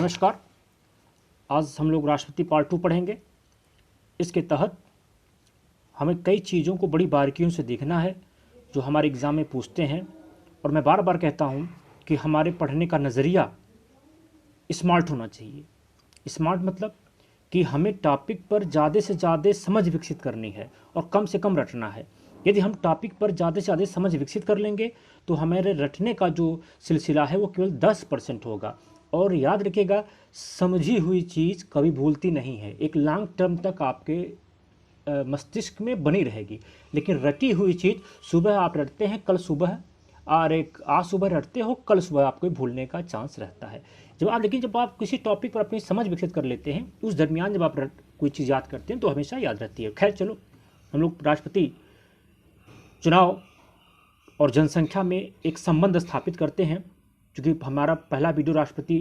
नमस्कार। आज हम लोग राष्ट्रपति पार्ट 2 पढ़ेंगे। इसके तहत हमें कई चीज़ों को बड़ी बारीकियों से देखना है जो हमारे एग्ज़ाम में पूछते हैं। और मैं बार बार कहता हूँ कि हमारे पढ़ने का नज़रिया स्मार्ट होना चाहिए। स्मार्ट मतलब कि हमें टॉपिक पर ज़्यादा से ज़्यादा समझ विकसित करनी है और कम से कम रटना है। यदि हम टॉपिक पर ज़्यादा से ज़्यादा समझ विकसित कर लेंगे तो हमारे रटने का जो सिलसिला है वो केवल 10% होगा। और याद रखिएगा, समझी हुई चीज़ कभी भूलती नहीं है, एक लॉन्ग टर्म तक आपके मस्तिष्क में बनी रहेगी। लेकिन रटी हुई चीज़ सुबह आप रटते हैं, कल सुबह और आज सुबह रटते हो, कल सुबह आपको भूलने का चांस रहता है। जब आप किसी टॉपिक पर अपनी समझ विकसित कर लेते हैं, उस दरमियान जब आप कोई चीज़ याद करते हैं तो हमेशा याद रहती है। खैर चलो, हम लोग राष्ट्रपति चुनाव और जनसंख्या में एक संबंध स्थापित करते हैं। क्योंकि हमारा पहला वीडियो राष्ट्रपति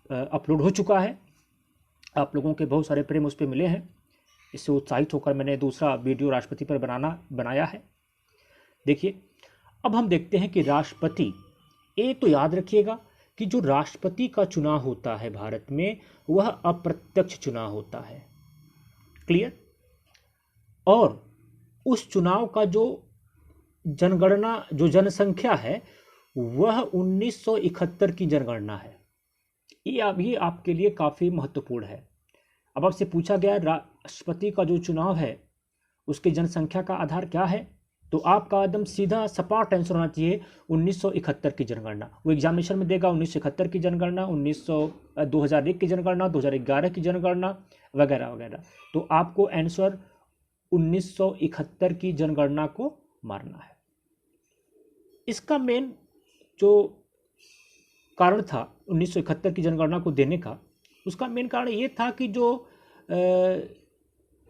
अपलोड हो चुका है, आप लोगों के बहुत सारे प्रेम उस पर मिले हैं। इससे उत्साहित होकर मैंने दूसरा वीडियो राष्ट्रपति पर बनाया है। देखिए, अब हम देखते हैं कि राष्ट्रपति, एक तो याद रखिएगा कि जो राष्ट्रपति का चुनाव होता है भारत में, वह अप्रत्यक्ष चुनाव होता है। क्लियर? और उस चुनाव का जो जनगणना, जो जनसंख्या है, वह 1971 की जनगणना है। ये अभी आपके लिए काफ़ी महत्वपूर्ण है। अब आपसे पूछा गया राष्ट्रपति का जो चुनाव है उसकी जनसंख्या का आधार क्या है, तो आपका एकदम सीधा सपाट आंसर होना चाहिए 1971 की जनगणना। वो एग्जामिनेशन में देगा 1971 की जनगणना, 2001 की जनगणना, 2011 की जनगणना वगैरह वगैरह। तो आपको आंसर 1971 की जनगणना को मारना है। इसका मेन जो कारण था 1971 की जनगणना को देने का, उसका मेन कारण ये था कि जो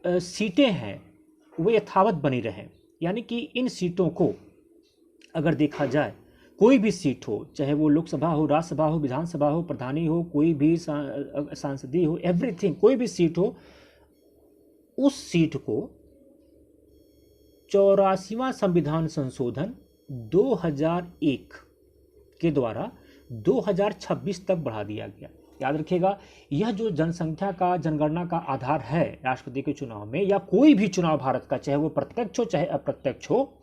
सीटें हैं वो यथावत बनी रहें। यानी कि इन सीटों को अगर देखा जाए, कोई भी सीट हो, चाहे वो लोकसभा हो, राज्यसभा हो, विधानसभा हो, प्रधानी हो, कोई भी सांसदीय हो, एवरीथिंग, कोई भी सीट हो, उस सीट को 84वां संविधान संशोधन 2001 के द्वारा 2026 तक बढ़ा दिया गया। याद रखिएगा, यह जो जनसंख्या का, जनगणना का आधार है राष्ट्रपति के चुनाव में, या कोई भी चुनाव भारत का, चाहे वो प्रत्यक्ष हो चाहे अप्रत्यक्ष हो,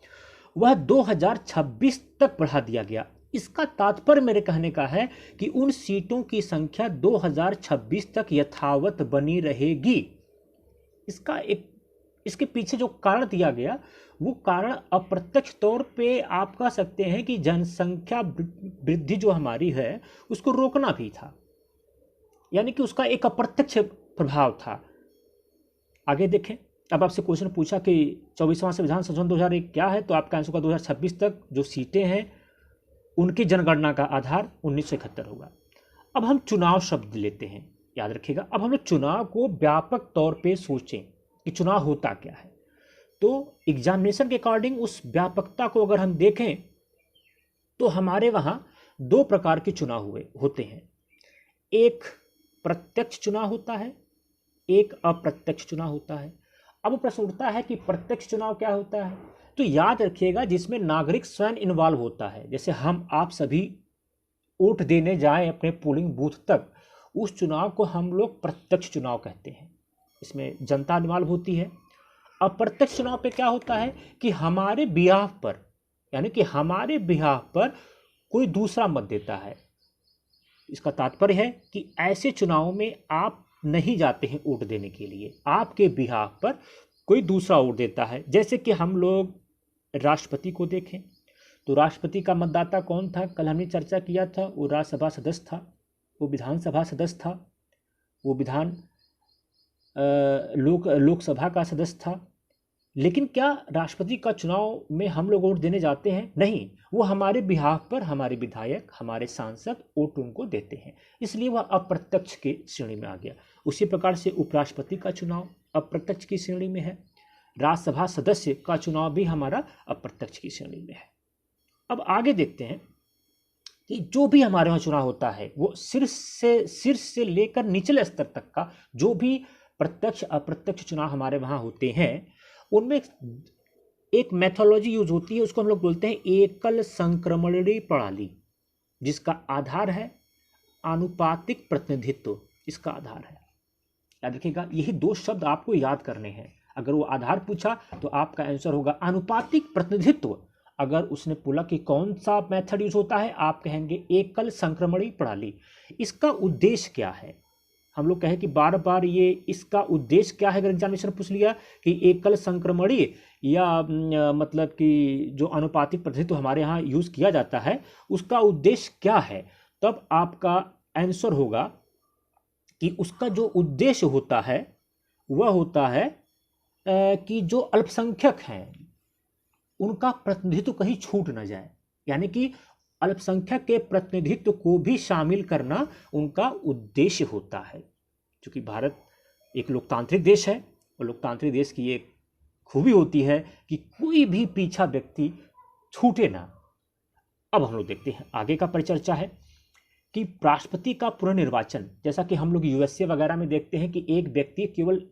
वह 2026 तक बढ़ा दिया गया। इसका तात्पर्य मेरे कहने का है कि उन सीटों की संख्या 2026 तक यथावत बनी रहेगी। इसके पीछे जो कारण दिया गया, वो कारण अप्रत्यक्ष तौर पे आप कह सकते हैं कि जनसंख्या वृद्धि जो हमारी है उसको रोकना भी था। यानी कि उसका एक अप्रत्यक्ष प्रभाव था। आगे देखें, अब आपसे क्वेश्चन पूछा कि 24वां संविधान संशोधन 2001 क्या है, तो आपका आंसर होगा 2026 तक जो सीटें हैं उनकी जनगणना का आधार 1971 होगा। अब हम चुनाव शब्द लेते हैं, याद रखिएगा। अब हम लोग चुनाव को व्यापक तौर पे सोचें कि चुनाव होता क्या है, तो एग्जामिनेशन के अकॉर्डिंग उस व्यापकता को अगर हम देखें तो हमारे वहाँ दो प्रकार के चुनाव होते हैं। एक प्रत्यक्ष चुनाव होता है, एक अप्रत्यक्ष चुनाव होता है। अब प्रश्न उठता है कि प्रत्यक्ष चुनाव क्या होता है, तो याद रखिएगा जिसमें नागरिक स्वयं इन्वॉल्व होता है। जैसे हम आप सभी वोट देने जाएं अपने पोलिंग बूथ तक, उस चुनाव को हम लोग प्रत्यक्ष चुनाव कहते हैं। इसमें जनता इन्वॉल्व होती है। अप्रत्यक्ष चुनाव पे क्या होता है कि हमारे बिहाफ पर, यानी कि हमारे बिहाफ पर कोई दूसरा मत देता है। इसका तात्पर्य है कि ऐसे चुनाव में आप नहीं जाते हैं वोट देने के लिए, आपके बिहाफ पर कोई दूसरा वोट देता है। जैसे कि हम लोग राष्ट्रपति को देखें तो राष्ट्रपति का मतदाता कौन था, कल हमने चर्चा किया था, वो राज्यसभा सदस्य था, वो विधानसभा सदस्य था, वो लोकसभा का सदस्य था। लेकिन क्या राष्ट्रपति का चुनाव में हम लोग वोट देने जाते हैं? नहीं, वो हमारे बिहाफ पर हमारे विधायक, हमारे सांसद वोट उनको देते हैं, इसलिए वह अप्रत्यक्ष की श्रेणी में आ गया। उसी प्रकार से उपराष्ट्रपति का चुनाव अप्रत्यक्ष की श्रेणी में है, राज्यसभा सदस्य का चुनाव भी हमारा अप्रत्यक्ष की श्रेणी में है। अब आगे देखते हैं कि जो भी हमारे यहाँ चुनाव होता है वो शीर्ष से लेकर निचले स्तर तक का जो भी प्रत्यक्ष अप्रत्यक्ष चुनाव हमारे वहाँ होते हैं, उनमें एक मेथोलॉजी यूज होती है, उसको हम लोग बोलते हैं एकल संक्रमणीय प्रणाली, जिसका आधार है आनुपातिक प्रतिनिधित्व इसका आधार है। याद रखिएगा, यही दो शब्द आपको याद करने हैं। अगर वो आधार पूछा तो आपका आंसर होगा आनुपातिक प्रतिनिधित्व। अगर उसने बोला कि कौन सा मेथड यूज होता है, आप कहेंगे एकल संक्रमणी प्रणाली। इसका उद्देश्य क्या है? हम लोग कहें कि बार बार ये इसका उद्देश्य क्या है, अगर एग्जामिनेशन पूछ लिया कि एकल संक्रमणी या मतलब कि जो आनुपातिक प्रतिनिधित्व हमारे यहाँ यूज किया जाता है उसका उद्देश्य क्या है, तब आपका आंसर होगा कि उसका जो उद्देश्य होता है वह होता है कि जो अल्पसंख्यक हैं उनका प्रतिनिधित्व कहीं छूट न जाए, यानी कि अल्पसंख्यक के प्रतिनिधित्व को भी शामिल करना उनका उद्देश्य होता है। क्योंकि भारत एक लोकतांत्रिक देश है और लोकतांत्रिक देश की एक खूबी होती है कि कोई भी पीछा व्यक्ति छूटे ना। अब हम लोग देखते हैं आगे का परिचर्चा है कि राष्ट्रपति का पुनर्निर्वाचन, जैसा कि हम लोग यूएसए वगैरह में देखते हैं कि एक व्यक्ति केवल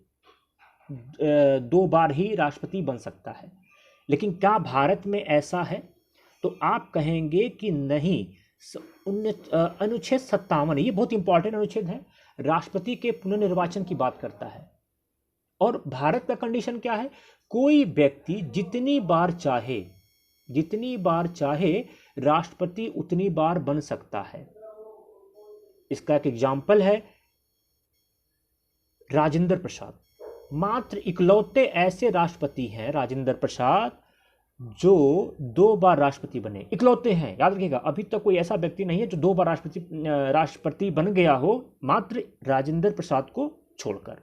2 बार ही राष्ट्रपति बन सकता है, लेकिन क्या भारत में ऐसा है? तो आप कहेंगे कि नहीं। अनुच्छेद 57, ये बहुत इंपॉर्टेंट अनुच्छेद है, राष्ट्रपति के पुनर्निर्वाचन की बात करता है। और भारत का कंडीशन क्या है? कोई व्यक्ति जितनी बार चाहे राष्ट्रपति उतनी बार बन सकता है। इसका एक एग्जाम्पल है राजेंद्र प्रसाद। मात्र इकलौते ऐसे राष्ट्रपति हैं राजेंद्र प्रसाद जो 2 बार राष्ट्रपति बने, इकलौते हैं। याद रखिएगा, अभी तक कोई ऐसा व्यक्ति नहीं है जो 2 बार राष्ट्रपति बन गया हो, मात्र राजेंद्र प्रसाद को छोड़कर।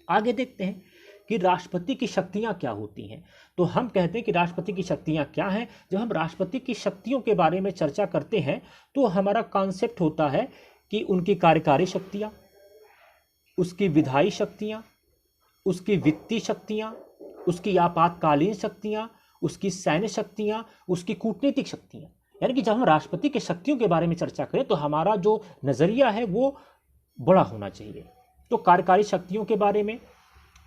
आगे देखते हैं कि राष्ट्रपति की शक्तियां क्या होती हैं। तो हम कहते हैं कि राष्ट्रपति की शक्तियां क्या हैं। जब हम राष्ट्रपति की शक्तियों के बारे में चर्चा करते हैं तो हमारा कॉन्सेप्ट होता है कि उनकी कार्यकारी शक्तियां, उसकी विधायी शक्तियां, उसकी वित्तीय शक्तियां, उसकी आपातकालीन शक्तियां, उसकी सैन्य शक्तियां, उसकी कूटनीतिक शक्तियां। यानी कि जब हम राष्ट्रपति की शक्तियों के बारे में चर्चा करें तो हमारा जो नजरिया है वो बड़ा होना चाहिए। तो कार्यकारी शक्तियों के बारे में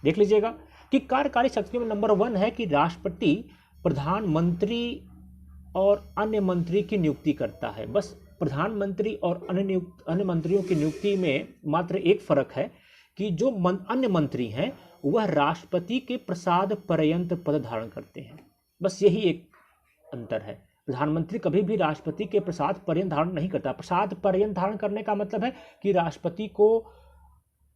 देख लीजिएगा कि कार्यकारी शक्तियों में नंबर 1 है कि राष्ट्रपति प्रधानमंत्री और अन्य मंत्री की नियुक्ति करता है। बस प्रधानमंत्री और अन्य मंत्रियों की नियुक्ति में मात्र एक फर्क है कि जो अन्य मंत्री हैं वह राष्ट्रपति के प्रसाद पर्यंत पद धारण करते हैं। बस यही एक अंतर है। प्रधानमंत्री कभी भी राष्ट्रपति के प्रसाद पर्यंत धारण नहीं करता। प्रसाद पर्यंत धारण करने का मतलब है कि राष्ट्रपति को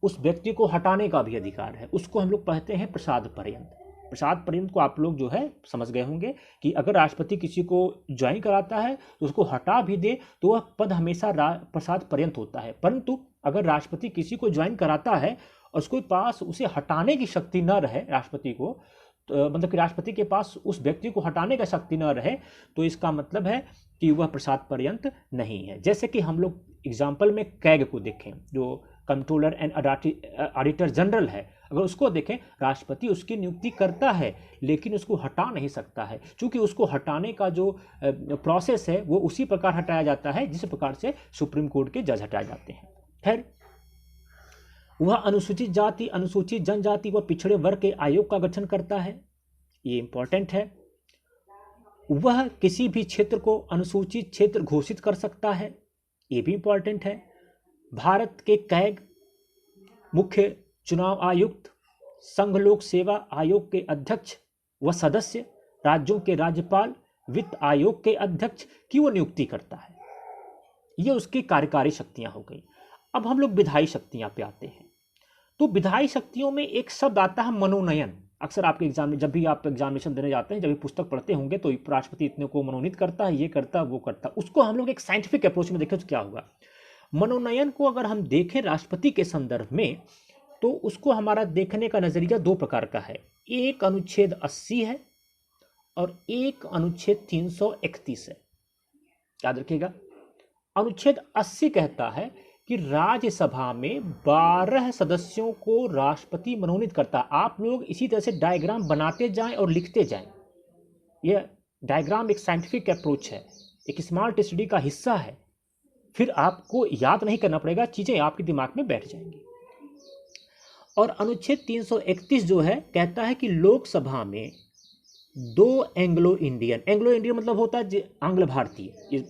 उस व्यक्ति को हटाने का भी अधिकार है, उसको हम लोग कहते हैं प्रसाद पर्यंत। प्रसाद पर्यंत को आप लोग जो है समझ गए होंगे कि अगर राष्ट्रपति किसी को ज्वाइन कराता है तो उसको हटा भी दे तो वह पद हमेशा प्रसाद पर्यंत होता है। परंतु अगर राष्ट्रपति किसी को ज्वाइन कराता है और उसके पास उसे हटाने की शक्ति न रहे, राष्ट्रपति को मतलब कि राष्ट्रपति के पास उस व्यक्ति को हटाने का शक्ति न रहे, तो इसका मतलब है कि वह प्रसाद पर्यंत नहीं है। जैसे कि हम लोग एग्जाम्पल में कैग को देखें, जो कंट्रोलर एंड ऑडिटर जनरल है, अगर उसको देखें, राष्ट्रपति उसकी नियुक्ति करता है लेकिन उसको हटा नहीं सकता है, क्योंकि उसको हटाने का जो प्रोसेस है वो उसी प्रकार हटाया जाता है जिस प्रकार से सुप्रीम कोर्ट के जज हटाए जाते हैं। खैर, वह अनुसूचित जाति, अनुसूचित जनजाति व पिछड़े वर्ग के आयोग का गठन करता है, ये इंपॉर्टेंट है। वह किसी भी क्षेत्र को अनुसूचित क्षेत्र घोषित कर सकता है, ये भी इंपॉर्टेंट है। भारत के कैग, मुख्य चुनाव आयुक्त, संघ लोक सेवा आयोग के अध्यक्ष व सदस्य, राज्यों के राज्यपाल, वित्त आयोग के अध्यक्ष की वो नियुक्ति करता है। ये उसकी कार्यकारी शक्तियां हो गई। अब हम लोग विधायी शक्तियां पे आते हैं। तो विधायी शक्तियों में एक शब्द आता है मनोनयन। अक्सर आपके एग्जाम में, जब भी आप एग्जामिनेशन देने जाते हैं, जब भी पुस्तक पढ़ते होंगे तो राष्ट्रपति इतने को मनोनीत करता है, ये करता वो करता। उसको हम लोग एक साइंटिफिक अप्रोच में देखें तो क्या होगा। मनोनयन को अगर हम देखें राष्ट्रपति के संदर्भ में तो उसको हमारा देखने का नजरिया 2 प्रकार का है। एक अनुच्छेद 80 है और एक अनुच्छेद 331 है। याद रखिएगा, अनुच्छेद 80 कहता है कि राज्यसभा में 12 सदस्यों को राष्ट्रपति मनोनीत करता। आप लोग इसी तरह से डायग्राम बनाते जाएं और लिखते जाएं। यह डायग्राम एक साइंटिफिक अप्रोच है, एक स्मार्ट स्टडी का हिस्सा है। फिर आपको याद नहीं करना पड़ेगा, चीजें आपके दिमाग में बैठ जाएंगी। और अनुच्छेद 331 जो है कहता है कि लोकसभा में 2 एंग्लो इंडियन मतलब होता है आंग्ल भारतीय,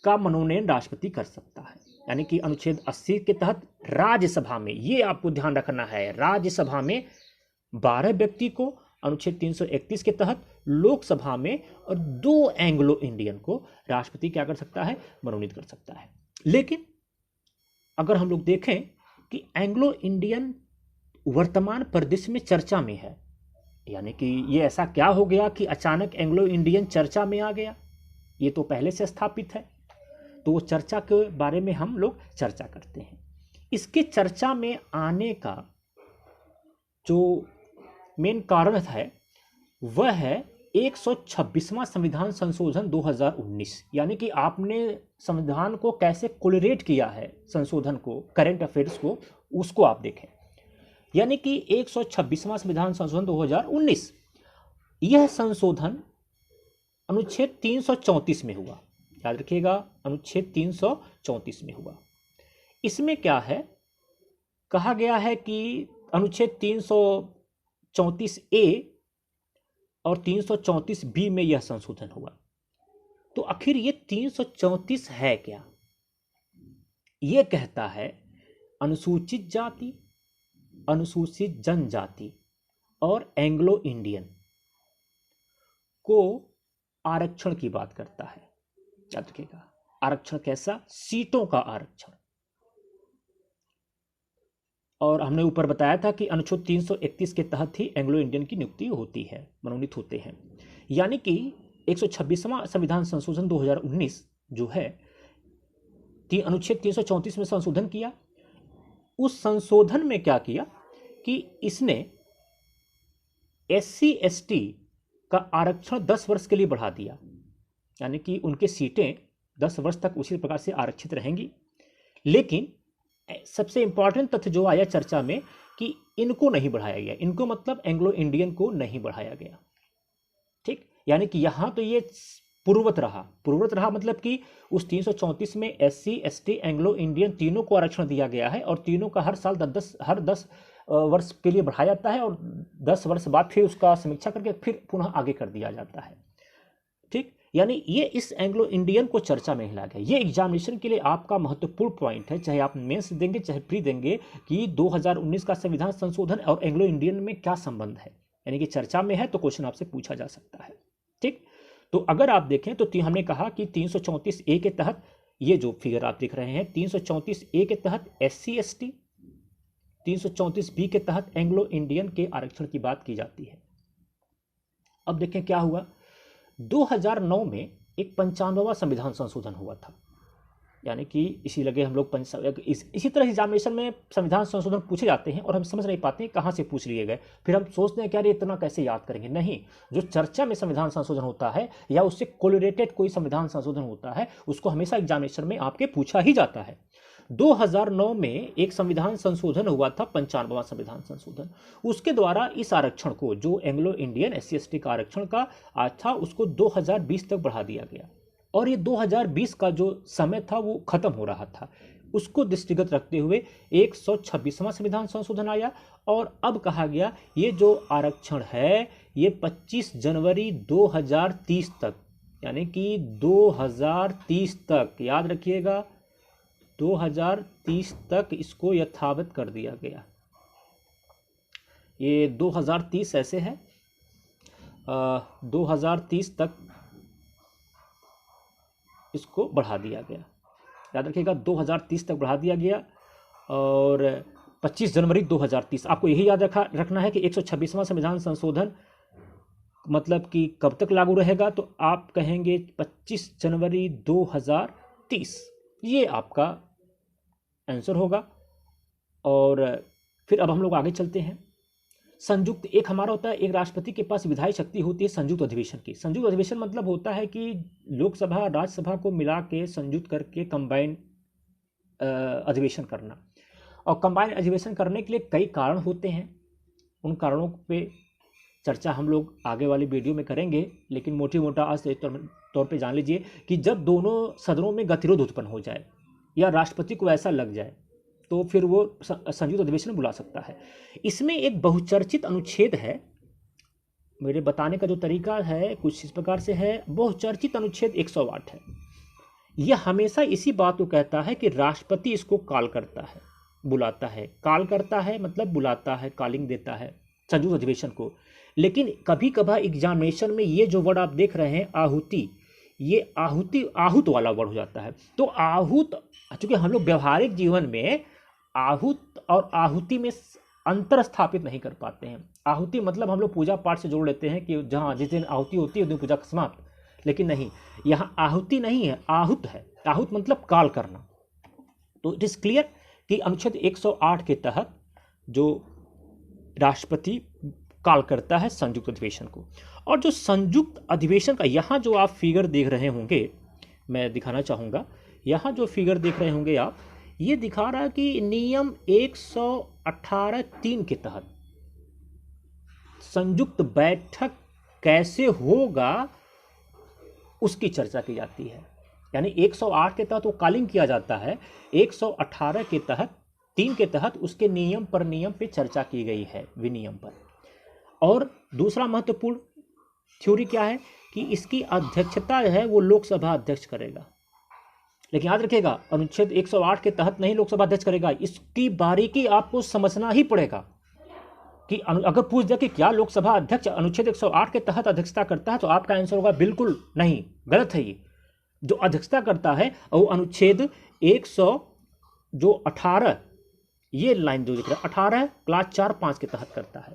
का मनोनयन राष्ट्रपति कर सकता है। यानी कि अनुच्छेद 80 के तहत राज्यसभा में, ये आपको ध्यान रखना है, राज्यसभा में 12 व्यक्ति को, अनुच्छेद 331 के तहत लोकसभा में और 2 एंग्लो इंडियन को राष्ट्रपति क्या कर सकता है, मनोनीत कर सकता है। लेकिन अगर हम लोग देखें कि एंग्लो इंडियन वर्तमान परिदृश्य में चर्चा में है, यानी कि ये ऐसा क्या हो गया कि अचानक एंग्लो इंडियन चर्चा में आ गया, ये तो पहले से स्थापित है। तो वो चर्चा के बारे में हम लोग चर्चा करते हैं। इसके चर्चा में आने का जो मेन कारण है वह है 126वां संविधान संशोधन 2019। यानी कि आपने संविधान को कैसे कोलरेट किया है, संशोधन को, करंट अफेयर्स को, उसको आप देखें। यानी कि 126वां संविधान संशोधन 2019, यह संशोधन अनुच्छेद 334 में हुआ। याद रखिएगा, अनुच्छेद 334 में हुआ। इसमें क्या है, कहा गया है कि अनुच्छेद 334A और 334B में यह संशोधन हुआ। तो आखिर ये 334 है क्या? यह कहता है अनुसूचित जाति, अनुसूचित जनजाति और एंग्लो इंडियन को आरक्षण की बात करता है। याद रखिएगा, आरक्षण कैसा? सीटों का आरक्षण। और हमने ऊपर बताया था कि अनुच्छेद 331 के तहत ही एंग्लो इंडियन की नियुक्ति होती है, मनोनीत होते हैं। यानी कि 126वां संविधान संशोधन 2019 जो है, अनुच्छेद 334 में संशोधन किया। उस संशोधन में क्या किया कि इसने SC ST का आरक्षण 10 वर्ष के लिए बढ़ा दिया। यानी कि उनके सीटें 10 वर्ष तक उसी प्रकार से आरक्षित रहेंगी। लेकिन सबसे इंपॉर्टेंट तथ्य जो आया चर्चा में कि इनको नहीं बढ़ाया गया, इनको मतलब एंग्लो इंडियन को नहीं बढ़ाया गया। ठीक, यानी कि यहां तो ये पूर्ववत रहा मतलब कि उस 334 में SC ST एंग्लो इंडियन तीनों को आरक्षण दिया गया है और तीनों का हर साल 10 वर्ष के लिए बढ़ाया जाता है और 10 वर्ष बाद फिर उसका समीक्षा करके फिर पुनः आगे कर दिया जाता है। ठीक, यानी ये इस एंग्लो इंडियन को चर्चा में हिला गया। ये एग्जामिनेशन के लिए आपका महत्वपूर्ण पॉइंट है, चाहे आप मेंस देंगे चाहे प्री देंगे, कि 2019 का संविधान संशोधन और एंग्लो इंडियन में क्या संबंध है। यानी कि चर्चा में है तो क्वेश्चन आपसे पूछा जा सकता है। ठीक, तो अगर आप देखें तो हमने कहा कि 334A के तहत ये जो फिगर आप देख रहे हैं, 334A के तहत SC ST, 334B के तहत एंग्लो इंडियन के आरक्षण की बात की जाती है। अब देखें क्या हुआ। 2009 में एक 95वां संविधान संशोधन हुआ था। यानी कि इसी लगे हम लोग इसी तरह एग्जामिनेशन में संविधान संशोधन पूछे जाते हैं और हम समझ नहीं पाते हैं कहाँ से पूछ लिए गए। फिर हम सोचते हैं कि अरे इतना कैसे याद करेंगे। नहीं, जो चर्चा में संविधान संशोधन होता है या उससे कोरिलेटेड कोई संविधान संशोधन होता है उसको हमेशा एग्जामिनेशन में आपके पूछा ही जाता है। 2009 में एक संविधान संशोधन हुआ था, 95वां संविधान संशोधन। उसके द्वारा इस आरक्षण को, जो एंग्लो इंडियन SC ST का आरक्षण का आज था, उसको 2020 तक बढ़ा दिया गया। और ये 2020 का जो समय था वो खत्म हो रहा था। उसको दृष्टिगत रखते हुए 126वां संविधान संशोधन आया और अब कहा गया ये जो आरक्षण है ये 25 जनवरी 2030 तक, यानी कि 2030 तक, याद रखिएगा 2030 तक इसको यथावत कर दिया गया। ये 2030 ऐसे है, 2030 तक इसको बढ़ा दिया गया। याद रखिएगा 2030 तक बढ़ा दिया गया और 25 जनवरी 2030। आपको यही याद रखना है कि 126वां संविधान संशोधन मतलब कि कब तक लागू रहेगा, तो आप कहेंगे 25 जनवरी 2030। ये आपका आंसर होगा। और फिर अब हम लोग आगे चलते हैं। संयुक्त एक हमारा होता है, एक राष्ट्रपति के पास विधायी शक्ति होती है संयुक्त अधिवेशन की। संयुक्त अधिवेशन मतलब होता है कि लोकसभा राज्यसभा को मिला के संयुक्त करके कंबाइंड अधिवेशन करना। और कंबाइंड अधिवेशन करने के लिए कई कारण होते हैं, उन कारणों पे चर्चा हम लोग आगे वाली वीडियो में करेंगे। लेकिन मोटी मोटा आज तौर पे जान लीजिए कि जब दोनों सदनों में गतिरोध उत्पन्न हो जाए या राष्ट्रपति को ऐसा लग जाए तो फिर वो संयुक्त अधिवेशन बुला सकता है। इसमें एक बहुचर्चित अनुच्छेद है, मेरे बताने का जो तरीका है कुछ इस प्रकार से है। बहुचर्चित अनुच्छेद 108 है। यह हमेशा इसी बात को कहता है कि राष्ट्रपति इसको कॉल करता है, बुलाता है। कॉल करता है मतलब बुलाता है, कॉलिंग देता है संयुक्त अधिवेशन को। लेकिन कभी कभार एग्जामिनेशन में ये जो वर्ड आप देख रहे हैं आहुति, ये आहुति आहूत वाला वर्ड हो जाता है। तो आहूत, चूंकि हम लोग व्यवहारिक जीवन में आहूत और आहुति में अंतर स्थापित नहीं कर पाते हैं। आहुति मतलब हम लोग पूजा पाठ से जोड़ लेते हैं कि जहाँ जिस दिन आहुति होती है उस दिन पूजा समाप्त, लेकिन नहीं, यहाँ आहुति नहीं है, आहूत है। आहूत मतलब कॉल करना। तो इट इज क्लियर कि अनुच्छेद 108 के तहत जो राष्ट्रपति कॉल करता है संयुक्त अधिवेशन को। और जो संयुक्त अधिवेशन का यहाँ जो आप फिगर देख रहे होंगे, मैं दिखाना चाहूँगा, यहाँ जो फिगर देख रहे होंगे आप, ये दिखा रहा है कि नियम 118(3) के तहत संयुक्त बैठक कैसे होगा उसकी चर्चा की जाती है। यानी 108 के तहत वो कॉलिंग किया जाता है, 118 के तहत 3 के तहत उसके नियम पर नियम पे चर्चा की गई है, विनियम पर। और दूसरा महत्वपूर्ण थ्योरी क्या है कि इसकी अध्यक्षता है वो लोकसभा अध्यक्ष करेगा। लेकिन याद रखिएगा, अनुच्छेद 108 के तहत नहीं लोकसभा अध्यक्ष करेगा, इसकी बारीकी आपको समझना ही पड़ेगा कि अगर पूछ दिया कि क्या लोकसभा अध्यक्ष अनुच्छेद 108 के तहत अध्यक्षता करता है, तो आपका आंसर होगा बिल्कुल नहीं, गलत है। ये जो अध्यक्षता करता है वो अनुच्छेद 118, ये लाइन जो दिख रहा है 18 क्लास 4(5) के तहत करता है।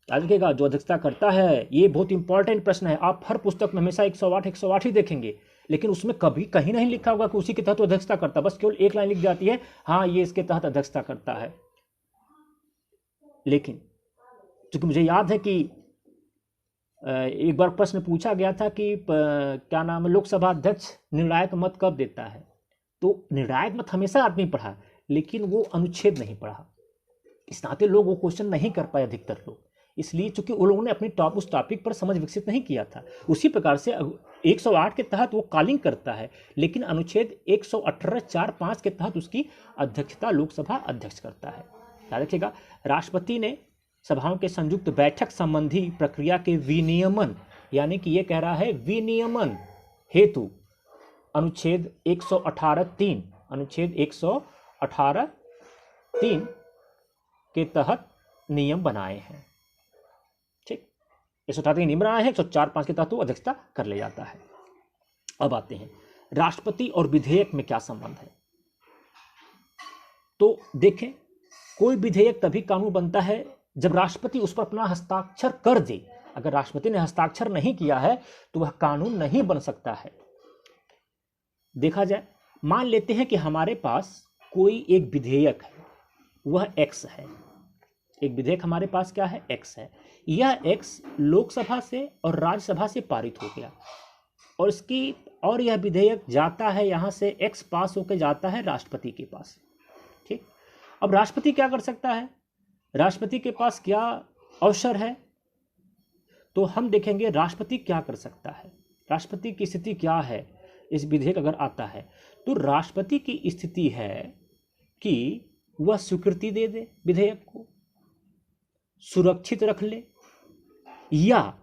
याद रखिएगा, जो अध्यक्षता करता है, ये बहुत इंपॉर्टेंट प्रश्न है। आप हर पुस्तक में हमेशा 108 ही देखेंगे, लेकिन उसमें कभी कहीं नहीं लिखा होगा कि उसी के तहत वो अध्यक्षता करता, बस केवल एक लाइन लिख जाती है, हाँ ये इसके तहत अध्यक्षता करता है। लेकिन चूंकि मुझे याद है कि एक बार प्रश्न पूछा गया था कि क्या नाम है, लोकसभा अध्यक्ष निर्णायक मत कब देता है, तो निर्णायक मत हमेशा आदमी पढ़ा, लेकिन वो अनुच्छेद नहीं पढ़ा। इस नाते लोग वो क्वेश्चन नहीं कर पाए अधिकतर लोग, इसलिए चूंकि उन लोगों ने अपने उस टॉपिक पर समझ विकसित नहीं किया था। उसी प्रकार से 108 के तहत वो कॉलिंग करता है, लेकिन अनुच्छेद 118(4)(5) के तहत उसकी अध्यक्षता लोकसभा अध्यक्ष करता है। याद रखिएगा, राष्ट्रपति ने सभाओं के संयुक्त बैठक संबंधी प्रक्रिया के विनियमन, यानी कि ये कह रहा है विनियमन हेतु अनुच्छेद 118(3) अनुच्छेद 118(3) के तहत नियम बनाए हैं। ठीक, 118 नियम बनाए हैं, 104(5) के तहत वो अध्यक्षता कर ले जाता है। अब आते हैं राष्ट्रपति और विधेयक में क्या संबंध है। तो देखें, कोई विधेयक तभी कानून बनता है जब राष्ट्रपति उस पर अपना हस्ताक्षर कर दे। अगर राष्ट्रपति ने हस्ताक्षर नहीं किया है तो वह कानून नहीं बन सकता है। देखा जाए, मान लेते हैं कि हमारे पास कोई एक विधेयक है, वह एक्स है। एक विधेयक हमारे पास क्या है, एक्स है। यह एक्स लोकसभा से और राज्यसभा से पारित हो गया, और यह विधेयक जाता है, यहां से एक्स पास होकर जाता है राष्ट्रपति के पास। ठीक, अब राष्ट्रपति क्या कर सकता है, राष्ट्रपति के पास क्या अवसर है, तो हम देखेंगे राष्ट्रपति क्या कर सकता है। राष्ट्रपति की स्थिति क्या है, इस विधेयक अगर आता है तो राष्ट्रपति की स्थिति है कि वह स्वीकृति दे दे, विधेयक को सुरक्षित रख ले, या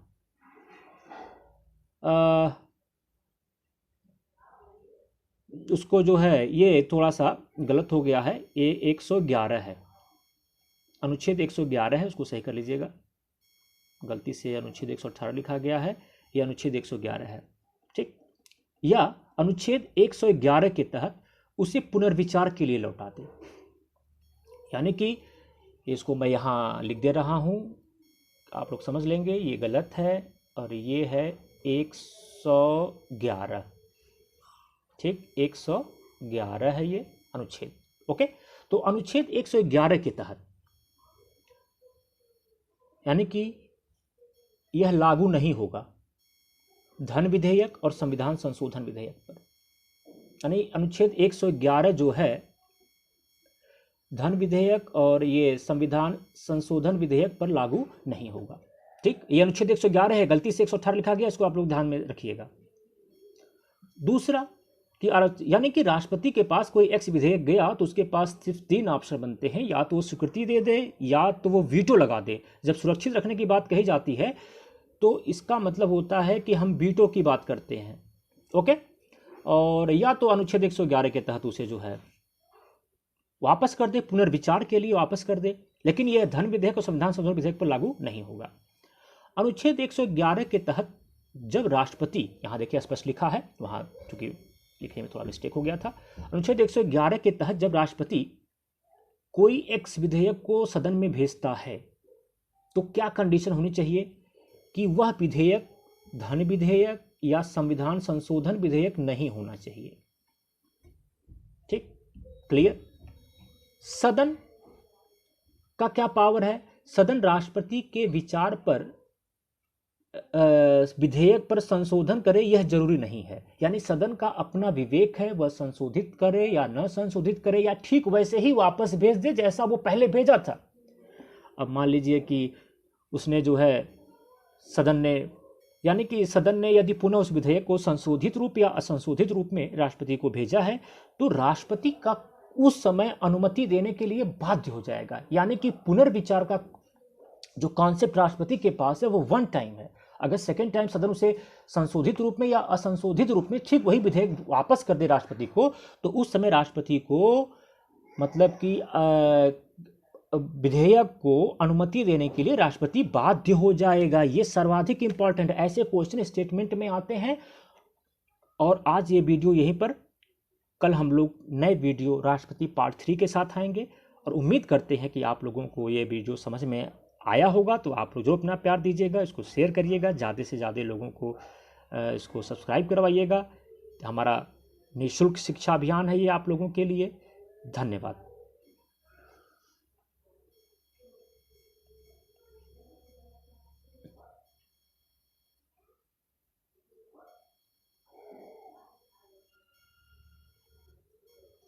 उसको जो है, ये थोड़ा सा गलत हो गया है, ये 111 है, अनुच्छेद 111 है, उसको सही कर लीजिएगा, गलती से अनुच्छेद 118 लिखा गया है, यह अनुच्छेद 111 है। ठीक, या अनुच्छेद 111 के तहत उसे पुनर्विचार के लिए लौटा दे। यानी कि इसको मैं यहाँ लिख दे रहा हूँ, आप लोग समझ लेंगे ये गलत है, और ये है 111। ठीक, 111 है ये अनुच्छेद। ओके, तो अनुच्छेद 111 के तहत यानी कि यह लागू नहीं होगा धन विधेयक और संविधान संशोधन विधेयक पर। यानी अनुच्छेद 111 जो है धन विधेयक और ये संविधान संशोधन विधेयक पर लागू नहीं होगा। ठीक, ये अनुच्छेद 111 है, गलती से 118 लिखा गया, इसको आप लोग ध्यान में रखिएगा। दूसरा कि यानी कि राष्ट्रपति के पास कोई एक्स विधेयक गया तो उसके पास सिर्फ 3 ऑप्शन बनते हैं, या तो वो स्वीकृति दे दे, या तो वो वीटो लगा दे। जब सुरक्षित रखने की बात कही जाती है तो इसका मतलब होता है कि हम वीटो की बात करते हैं। ओके, और या तो अनुच्छेद 111 के तहत उसे जो है वापस कर दे, पुनर्विचार के लिए वापस कर दे, लेकिन यह धन विधेयक और संविधान संशोधन विधेयक पर लागू नहीं होगा। अनुच्छेद 111 के तहत जब राष्ट्रपति, यहाँ देखिए स्पष्ट लिखा है, वहाँ चूंकि लिखने में थोड़ा मिस्टेक हो गया था, अनुच्छेद 111 के तहत जब राष्ट्रपति कोई एक्स विधेयक को सदन में भेजता है तो क्या कंडीशन होनी चाहिए कि वह विधेयक धन विधेयक या संविधान संशोधन विधेयक नहीं होना चाहिए। ठीक, क्लियर। सदन का क्या पावर है? सदन राष्ट्रपति के विचार पर विधेयक पर संशोधन करे यह जरूरी नहीं है, यानी सदन का अपना विवेक है, वह संशोधित करे या न संशोधित करे या ठीक वैसे ही वापस भेज दे जैसा वो पहले भेजा था। अब मान लीजिए कि उसने जो है सदन ने, यानी कि सदन ने यदि पुनः उस विधेयक को संशोधित रूप या असंशोधित रूप में राष्ट्रपति को भेजा है तो राष्ट्रपति का उस समय अनुमति देने के लिए बाध्य हो जाएगा। यानी कि पुनर्विचार का जो कॉन्सेप्ट राष्ट्रपति के पास है वो वन टाइम है। अगर सेकेंड टाइम सदन उसे संशोधित रूप में या असंशोधित रूप में ठीक वही विधेयक वापस कर दे राष्ट्रपति को, तो उस समय राष्ट्रपति को मतलब कि विधेयक को अनुमति देने के लिए राष्ट्रपति बाध्य हो जाएगा। ये सर्वाधिक इंपॉर्टेंट, ऐसे क्वेश्चन स्टेटमेंट में आते हैं। और आज ये वीडियो यहीं पर, कल हम लोग नए वीडियो राष्ट्रपति पार्ट 3 के साथ आएंगे और उम्मीद करते हैं कि आप लोगों को ये वीडियो समझ में आया होगा। तो आप लोग जो अपना प्यार दीजिएगा, इसको शेयर करिएगा, ज़्यादा से ज़्यादा लोगों को इसको सब्सक्राइब करवाइएगा। हमारा निःशुल्क शिक्षा अभियान है ये आप लोगों के लिए। धन्यवाद।